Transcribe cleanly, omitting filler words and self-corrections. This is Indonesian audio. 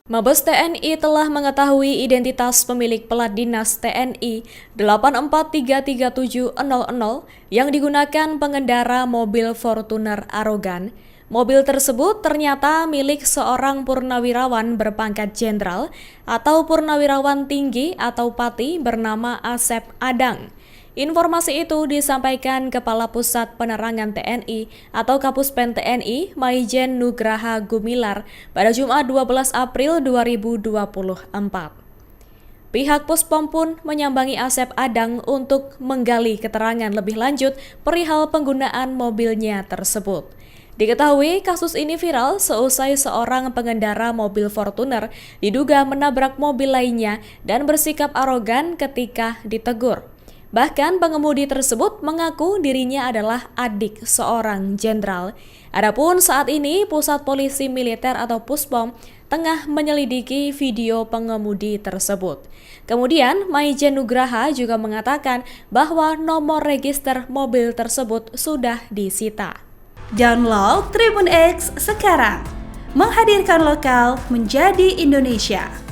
Mabes TNI telah mengetahui identitas pemilik plat dinas TNI 8433700 yang digunakan pengendara mobil Fortuner Arogan. Mobil tersebut ternyata milik seorang purnawirawan berpangkat jenderal atau purnawirawan tinggi atau pati bernama Asep Adang. Informasi itu disampaikan Kepala Pusat Penerangan TNI atau Kapuspen TNI Maijen Nugraha Gumilar pada Jumat 12 April 2024. Pihak Puspom pun menyambangi Asep Adang untuk menggali keterangan lebih lanjut perihal penggunaan mobilnya tersebut. Diketahui kasus ini viral seusai seorang pengendara mobil Fortuner diduga menabrak mobil lainnya dan bersikap arogan ketika ditegur. Bahkan pengemudi tersebut mengaku dirinya adalah adik seorang jenderal. Adapun saat ini Pusat Polisi Militer atau Puspom tengah menyelidiki video pengemudi tersebut. Kemudian Maijen Nugraha juga mengatakan bahwa nomor register mobil tersebut sudah disita. Download Tribun X sekarang, menghadirkan lokal menjadi Indonesia.